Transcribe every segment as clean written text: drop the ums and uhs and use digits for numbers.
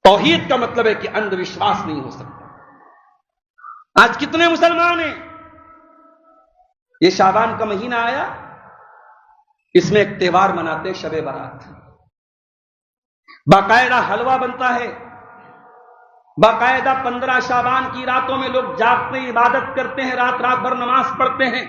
توحید کا مطلب ہے کہ اندھ وشواس نہیں ہو سکتا۔ آج کتنے مسلمان ہیں، یہ شعبان کا مہینہ آیا، اس میں ایک تہوار مناتے ہیں، شب برات، باقاعدہ حلوہ بنتا ہے، باقاعدہ 15 شعبان کی راتوں میں لوگ جاگتے ہیں، عبادت کرتے ہیں، رات رات بھر نماز پڑھتے ہیں،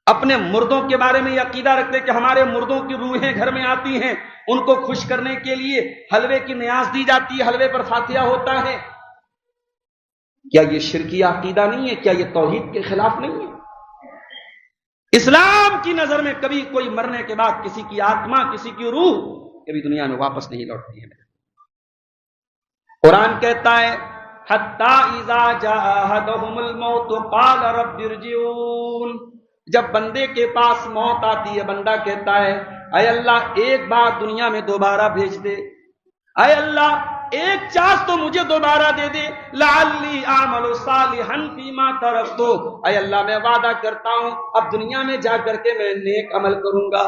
اپنے مردوں کے بارے میں یہ عقیدہ رکھتے ہیں کہ ہمارے مردوں کی روحیں گھر میں آتی ہیں، ان کو خوش کرنے کے لیے حلوے کی نیاز دی جاتی ہے، حلوے پر فاتحہ ہوتا ہے۔ کیا یہ شرکی عقیدہ نہیں ہے؟ کیا یہ توحید کے خلاف نہیں ہے؟ اسلام کی نظر میں کبھی کوئی مرنے کے بعد کسی کی آتما، کسی کی روح کبھی دنیا میں واپس نہیں لوٹتی ہے۔ قرآن کہتا ہے حتی اذا جاء احدهم الموت قال رب ارجعون، جب بندے کے پاس موت آتی ہے بندہ کہتا ہے اے اللہ ایک بار دنیا میں دوبارہ بھیج دے، اے اللہ ایک چانس تو مجھے دوبارہ دے دے، لعلی اعمل صالحا فیما ترکت، اے اللہ میں وعدہ کرتا ہوں اب دنیا میں جا کر کے میں نیک عمل کروں گا۔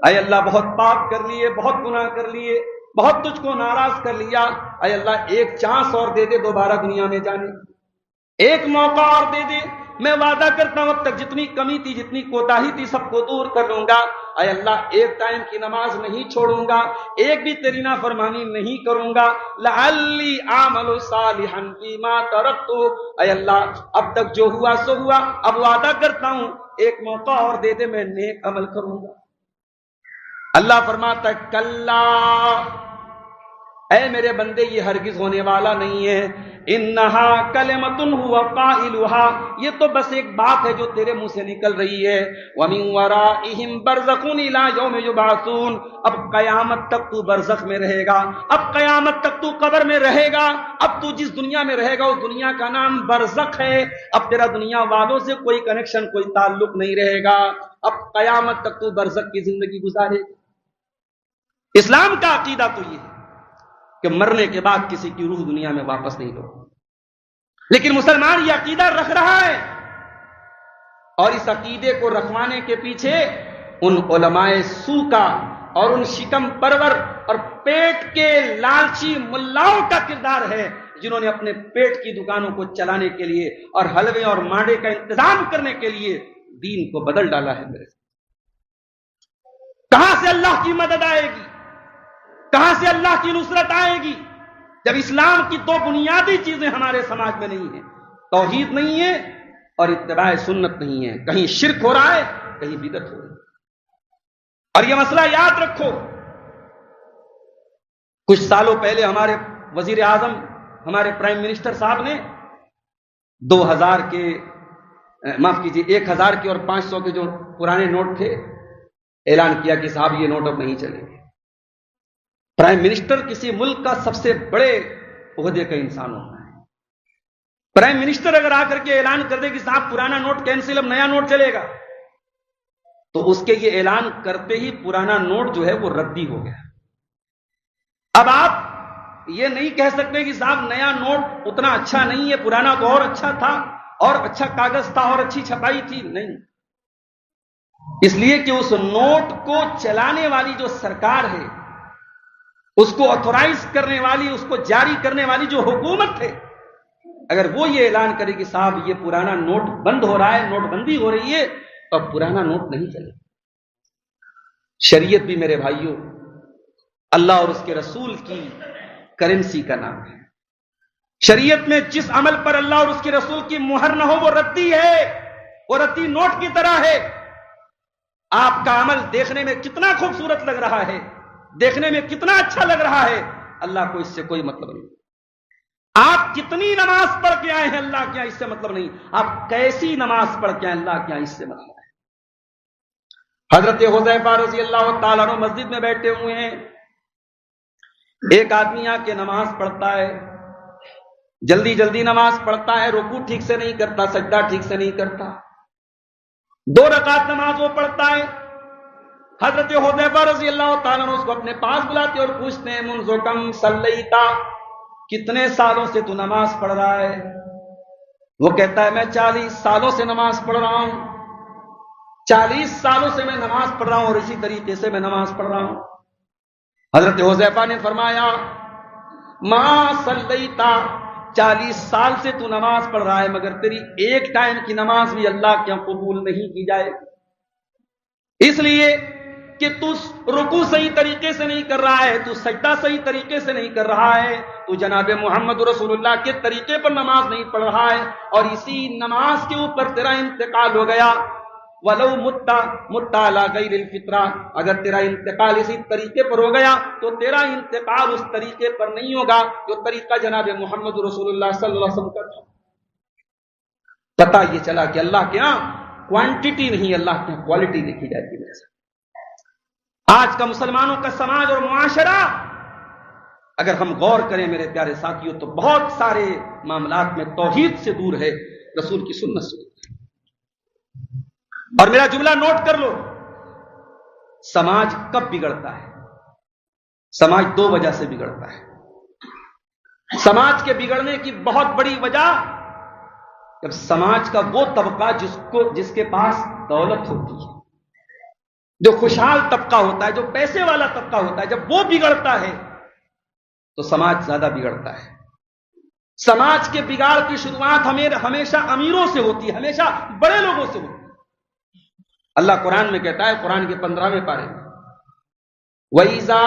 اے اللہ بہت پاپ کر لیے، بہت گناہ کر لیے، بہت تجھ کو ناراض کر لیا، اے اللہ ایک چانس اور دے دے دوبارہ دنیا میں جانے، ایک موقع اور دے دے، میں وعدہ کرتا ہوں اب تک جتنی کمی تھی، جتنی کوتاہی تھی سب کو دور کر لوں گا، اے اللہ ایک ٹائم کی نماز نہیں چھوڑوں گا، ایک بھی تیری نافرمانی نہیں کروں گا، لعلی اعمل صالحا فیما ترکت، اے اللہ اب تک جو ہوا سو ہوا، اب وعدہ کرتا ہوں ایک موقع اور دے دے میں نیک عمل کروں گا۔ اللہ فرماتا ہے کلا، اے میرے بندے یہ ہرگز ہونے والا نہیں ہے، انہا کلمۃ هو قائلها، یہ تو بس ایک بات ہے جو تیرے منہ سے نکل رہی ہے، ومن ورائہم برزخ الی یوم یبعثون، اب قیامت تک تو برزخ میں رہے گا، اب قیامت تک تو قبر میں رہے گا، اب تو جس دنیا میں رہے گا اس دنیا کا نام برزخ ہے، اب تیرا دنیا والوں سے کوئی کنیکشن، کوئی تعلق نہیں رہے گا، اب قیامت تک تو برزخ کی زندگی گزارے۔ اسلام کا عقیدہ تو یہ ہے کہ مرنے کے بعد کسی کی روح دنیا میں واپس نہیں لوٹتی، لیکن مسلمان یہ عقیدہ رکھ رہا ہے، اور اس عقیدے کو رکھوانے کے پیچھے ان علماء سو کا اور ان شکم پرور اور پیٹ کے لالچی ملاؤں کا کردار ہے، جنہوں نے اپنے پیٹ کی دکانوں کو چلانے کے لیے اور حلوے اور مانڈے کا انتظام کرنے کے لیے دین کو بدل ڈالا ہے۔ میرے کہاں سے اللہ کی مدد آئے گی، کہاں سے اللہ کی نصرت آئے گی جب اسلام کی دو بنیادی چیزیں ہمارے سماج میں نہیں ہیں، توحید نہیں ہے اور اتباع سنت نہیں ہے، کہیں شرک ہو رہا ہے کہیں بدعت ہو رہی ہے۔ اور یہ مسئلہ یاد رکھو، کچھ سالوں پہلے ہمارے وزیر اعظم، ہمارے پرائم منسٹر صاحب نے 2000 کے معاف کیجیے 1000 کے اور 500 کے جو پرانے نوٹ تھے اعلان کیا کہ صاحب یہ نوٹ اب نہیں چلیں گے۔ پرائم منسٹر کسی ملک کا سب سے بڑے عہدے کا انسان ہوتا ہے، پرائم منسٹر اگر آ کر کے اعلان کر دے کہ صاحب پرانا نوٹ کینسل، اب نیا نوٹ چلے گا، تو اس کے یہ اعلان کرتے ہی پرانا نوٹ جو ہے وہ ردی ہو گیا۔ اب آپ یہ نہیں کہہ سکتے کہ صاحب نیا نوٹ اتنا اچھا نہیں ہے، پرانا تو اور اچھا تھا اور اچھا کاغذ تھا اور اچھی چھپائی تھی، نہیں، اس لیے کہ اس نوٹ کو چلانے والی جو سرکار ہے، اس کو آتھورائز کرنے والی، اس کو جاری کرنے والی جو حکومت ہے، اگر وہ یہ اعلان کرے کہ صاحب یہ پرانا نوٹ بند ہو رہا ہے، نوٹ بندی ہو رہی ہے، تو اب پرانا نوٹ نہیں چلے۔ شریعت بھی میرے بھائیوں اللہ اور اس کے رسول کی کرنسی کا نام ہے۔ شریعت میں جس عمل پر اللہ اور اس کے رسول کی مہر نہ ہو وہ ردی ہے، وہ ردی نوٹ کی طرح ہے۔ آپ کا عمل دیکھنے میں کتنا خوبصورت لگ رہا ہے، دیکھنے میں کتنا اچھا لگ رہا ہے، اللہ کو اس سے کوئی مطلب نہیں۔ آپ کتنی نماز پڑھ کے آئے ہیں اللہ کے یہاں اس سے مطلب نہیں، آپ کیسی نماز پڑھ کے آئے اللہ کے یہاں اس سے مطلب ہے۔ حضرت حذیفہ رضی اللہ تعالیٰ عنہ مسجد میں بیٹھے ہوئے ہیں، ایک آدمی آ کے نماز پڑھتا ہے، جلدی جلدی نماز پڑھتا ہے، رکوع ٹھیک سے نہیں کرتا، سجدہ ٹھیک سے نہیں کرتا، 2 رکعت نماز وہ پڑھتا ہے۔ حضرت حذیفہ رضی اللہ تعالیٰ عنہ اس کو اپنے پاس بلاتے اور پوچھتے ہیں منذ کم صلیتا، کتنے سالوں سے تو نماز پڑھ رہا ہے؟ وہ کہتا ہے میں 40 سالوں سے نماز پڑھ رہا ہوں، 40 سالوں سے میں نماز پڑھ رہا ہوں اور اسی طریقے سے میں نماز پڑھ رہا ہوں۔ حضرت حذیفہ نے فرمایا ما صلیتا، 40 سال سے تو نماز پڑھ رہا ہے مگر تیری ایک ٹائم کی نماز بھی اللہ کے قبول نہیں کی جائے، اس لیے کہ تو رکوع صحیح طریقے سے نہیں کر رہا ہے، تو سجدہ صحیح طریقے سے نہیں کر رہا ہے، تو جناب محمد رسول اللہ کے طریقے پر نماز نہیں پڑھ رہا ہے، اور اسی نماز کے اوپر تیرا انتقال ہو گیا۔ وَلَوْ مُتَّ عَلَىٰ غَيْرِ الْفِطْرَةِ، اگر تیرا انتقال اسی طریقے پر ہو گیا تو تیرا انتقال اس طریقے پر نہیں ہوگا جو طریقہ جناب محمد رسول اللہ صلی اللہ علیہ وسلم کا تھا۔ پتہ یہ چلا کہ اللہ کے ہاں کوانٹٹی نہیں، اللہ کی کوالٹی دیکھی جاتی ہے۔ آج کا مسلمانوں کا سماج اور معاشرہ اگر ہم غور کریں میرے پیارے ساتھیوں تو بہت سارے معاملات میں توحید سے دور ہے، رسول کی سنت سے دور ہے۔ اور میرا جملہ نوٹ کر لو، سماج کب بگڑتا ہے؟ سماج 2 وجہ سے بگڑتا ہے۔ سماج کے بگڑنے کی بہت بڑی وجہ جب سماج کا وہ طبقہ جس کے پاس دولت ہوتی ہے، جو خوشحال طبقہ ہوتا ہے، جو پیسے والا طبقہ ہوتا ہے، جب وہ بگڑتا ہے تو سماج زیادہ بگڑتا ہے۔ سماج کے بگاڑ کی شروعات ہمیشہ امیروں سے ہوتی ہے، ہمیشہ بڑے لوگوں سے ہوتی ہے۔ اللہ قرآن میں کہتا ہے، قرآن کے 15ویں پارے میں، وَإِذَا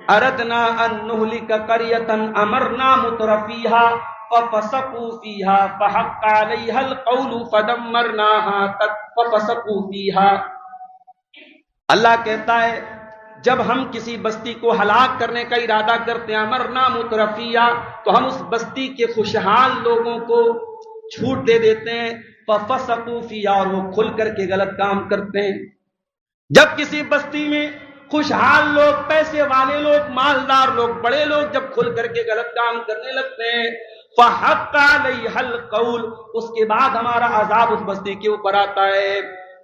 أَرَدْنَا أَن نُهْلِكَ قَرْيَةً أَمَرْنَا مُتْرَفِيهَا فَفَسَقُوا فِيهَا فَحَقَّ عَلَيْهَا الْقَوْلُ فَدَمَّرْنَاهَا فَفَسَقُوا فِيهَا۔ اللہ کہتا ہے جب ہم کسی بستی کو ہلاک کرنے کا ارادہ کرتے ہیں، امرنا مترفیہ، تو ہم اس بستی کے خوشحال لوگوں کو چھوٹ دے دیتے ہیں، فَفَسَقُوا فِيهَا، اور وہ کھل کر کے غلط کام کرتے ہیں۔ جب کسی بستی میں خوشحال لوگ، پیسے والے لوگ، مالدار لوگ، بڑے لوگ جب کھل کر کے غلط کام کرنے لگتے ہیں، فَحَقَّ عَلَيْهَا الْقَوْلُ، اس کے بعد ہمارا عذاب اس بستی کے اوپر آتا ہے،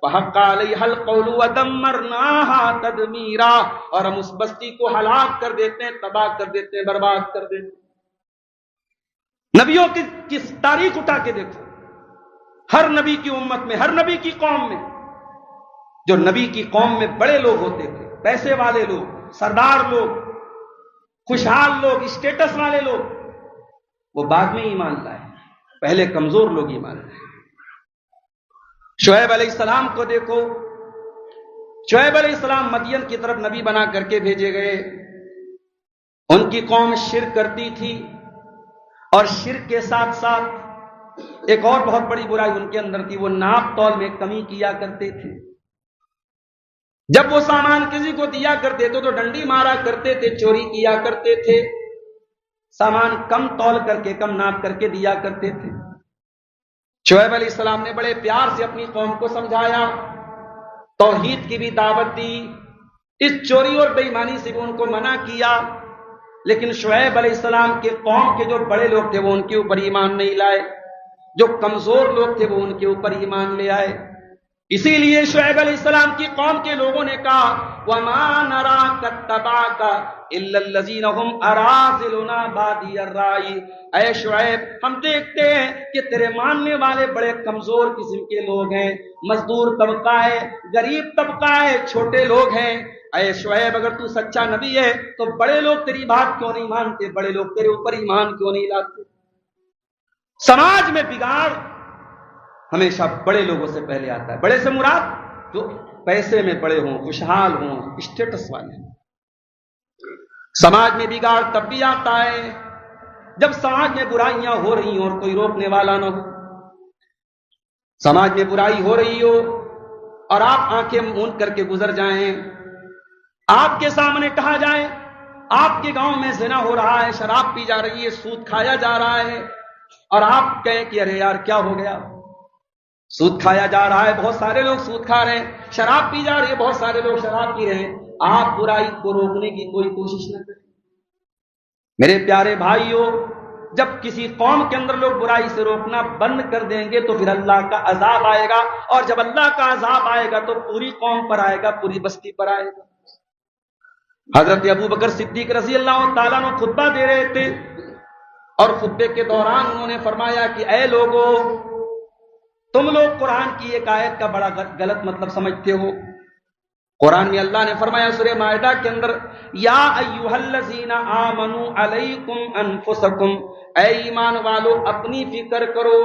فَحَقَّ عَلَيْهَا الْقَوْلُ وَدَمَّرْنَاهَا تَدْمِيرًا، اور ہم اس بستی کو ہلاک کر دیتے ہیں، تباہ کر دیتے ہیں، برباد کر دیتے ہیں۔ نبیوں کی تاریخ اٹھا کے دیکھو، ہر نبی کی امت میں، ہر نبی کی قوم میں، جو نبی کی قوم میں بڑے لوگ ہوتے تھے، پیسے والے لوگ، سردار لوگ، خوشحال لوگ، اسٹیٹس والے لوگ، وہ بعد میں ایمان لائے، پہلے کمزور لوگ ایمان لائے۔ شعیب علیہ السلام کو دیکھو، شعیب علیہ السلام مدین کی طرف نبی بنا کر کے بھیجے گئے، ان کی قوم شرک کرتی تھی، اور شرک کے ساتھ ساتھ ایک اور بہت بڑی برائی ان کے اندر تھی، وہ ناپ تول میں کمی کیا کرتے تھے۔ جب وہ سامان کسی کو دیا کرتے تھے تو ڈنڈی مارا کرتے تھے، چوری کیا کرتے تھے، سامان کم تول کر کے، کم ناپ کر کے دیا کرتے تھے۔ شعیب علیہ السلام نے بڑے پیار سے اپنی قوم کو سمجھایا، توحید کی بھی دعوت دی، اس چوری اور بے ایمانی سے بھی ان کو منع کیا، لیکن شعیب علیہ السلام کے قوم کے جو بڑے لوگ تھے وہ ان کے اوپر ایمان نہیں لائے، جو کمزور لوگ تھے وہ ان کے اوپر ایمان لے آئے۔ اسی لیے شعیب علیہ السلام کی قوم کے لوگوں نے کہا، وَمَا نَرَاكَ اتَّبَعَكَ إِلَّا الَّذِينَ هُمْ أَرَاذِلُنَا بَادِيَ الرَّأْيِ، اے شعیب ہم دیکھتے ہیں کہ تیرے ماننے والے بڑے کمزور قسم کے لوگ ہیں، مزدور طبقہ ہے، غریب طبقہ ہے، چھوٹے لوگ ہیں۔ اے شعیب اگر تو سچا نبی ہے تو بڑے لوگ تیری بات کیوں نہیں مانتے، بڑے لوگ تیرے اوپر ایمان کیوں نہیں لاتے؟ سماج میں بگاڑ ہمیشہ بڑے لوگوں سے پہلے آتا ہے، بڑے سے مراد جو پیسے میں بڑے ہوں، خوشحال ہوں، اسٹیٹس والے ہوں۔ سماج میں بگاڑ تب بھی آتا ہے جب سماج میں برائیاں ہو رہی ہوں اور کوئی روکنے والا نہ ہو۔ سماج میں برائی ہو رہی ہو اور آپ آنکھیں موند کر کے گزر جائیں، آپ کے سامنے کہا جائے آپ کے گاؤں میں زنا ہو رہا ہے، شراب پی جا رہی ہے، سود کھایا جا رہا ہے، اور آپ کہیں کہ ارے یار کیا ہو گیا، سود کھایا جا رہا ہے، بہت سارے لوگ سود کھا رہے ہیں، شراب پی جا رہی ہے، بہت سارے لوگ شراب پی رہے ہیں، آپ برائی کو روکنے کی کوئی کوشش نہ کریں۔ میرے پیارے بھائیوں، جب کسی قوم کے اندر لوگ برائی سے روکنا بند کر دیں گے تو پھر اللہ کا عذاب آئے گا، اور جب اللہ کا عذاب آئے گا تو پوری قوم پر آئے گا، پوری بستی پر آئے گا۔ حضرت ابوبکر صدیق رضی اللہ تعالیٰ عنہ خطبہ دے رہے تھے، اور خطبے کے دوران انہوں نے فرمایا کہ اے لوگو، تم لوگ قرآن کی ایک آیت کا بڑا غلط مطلب سمجھتے ہو۔ قرآن میں اللہ نے فرمایا سورہ مائدہ کے اندر، یا ایھا الذین آمنوا علیکم انفسکم، اے ایمان والو اپنی فکر کرو،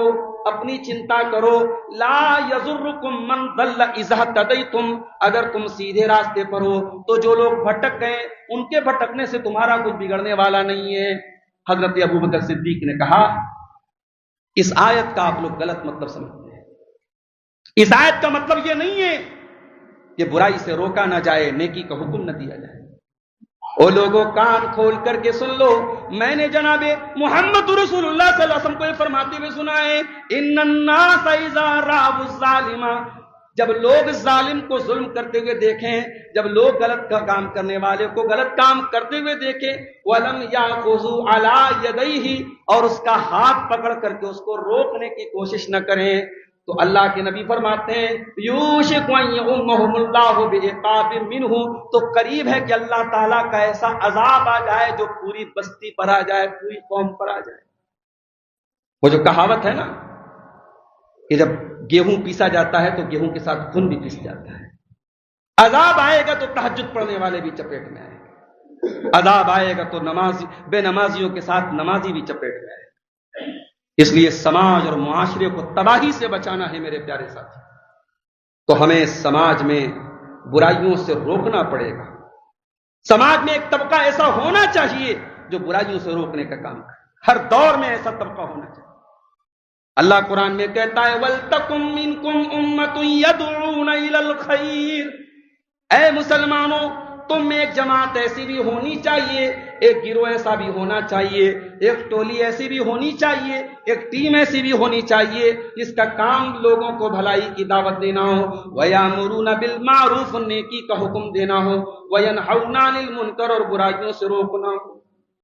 اپنی چنتا کرو، لا یضرکم من ضل اذا اهتدیتم، اگر تم سیدھے راستے پر ہو تو جو لوگ بھٹک گئے ان کے بھٹکنے سے تمہارا کچھ بگڑنے والا نہیں ہے۔ حضرت ابوبکر صدیق نے کہا اس آیت کا آپ لوگ غلط مطلب سمجھتے ہیں، اس آیت کا مطلب یہ نہیں ہے کہ برائی سے روکا نہ جائے، نیکی کا حکم نہ دیا جائے۔ او لوگوں کان کھول کر کے سن لو، میں نے جناب محمد رسول اللہ صلی اللہ علیہ وسلم کو یہ فرماتے ہوئے سنا ہے، ان الناس اذا رأوا الظالم، جب لوگ ظالم کو ظلم کرتے ہوئے دیکھیں، جب لوگ غلط کا کام کرنے والے کو غلط کام کرتے ہوئے دیکھیں، وَلَمْ يَأْخُذُوا عَلَىٰ يَدَيْهِ، اور اس کا ہاتھ پکڑ کر کے اس کو روکنے کی کوشش نہ کریں، تو اللہ کے نبی فرماتے ہیں یوشک ان یؤمہم اللہ بعقاب منہ، تو قریب ہے کہ اللہ تعالیٰ کا ایسا عذاب آ جائے جو پوری بستی پر آ جائے، پوری قوم پر آ جائے۔ وہ جو کہاوت ہے نا کہ جب گیہوں پیسا جاتا ہے تو گیہوں کے ساتھ خون بھی پیس جاتا ہے، عذاب آئے گا تو تہجد پڑھنے والے بھی چپیٹ میں آئے گا، عذاب آئے گا تو بے نمازیوں کے ساتھ نمازی بھی چپیٹ میں آئے گا۔ اس لیے سماج اور معاشرے کو تباہی سے بچانا ہے میرے پیارے ساتھی، تو ہمیں سماج میں برائیوں سے روکنا پڑے گا۔ سماج میں ایک طبقہ ایسا ہونا چاہیے جو برائیوں سے روکنے کا کام کرے، ہر دور میں ایسا طبقہ ہونا چاہیے۔ اللہ قرآن میں کہتا ہے وَلْتَكُن مِّنكُمْ أُمَّةٌ يَدْعُونَ إِلَى الْخَيْرِ، اے مسلمانوں تم میں ایک جماعت ایسی بھی ہونی چاہیے، ایک گروہ ایسا بھی ہونا چاہیے، ایک ٹولی ایسی بھی ہونی چاہیے، ایک ٹیم ایسی بھی ہونی چاہیے جس کا کام لوگوں کو بھلائی کی دعوت دینا ہو، وَيَأْمُرُونَ بِالْمَعْرُوفِ، نیکی کا حکم دینا ہو، وَيَنْهَوْنَ عَنِ الْمُنکر، اور برائیوں سے روکنا ہو۔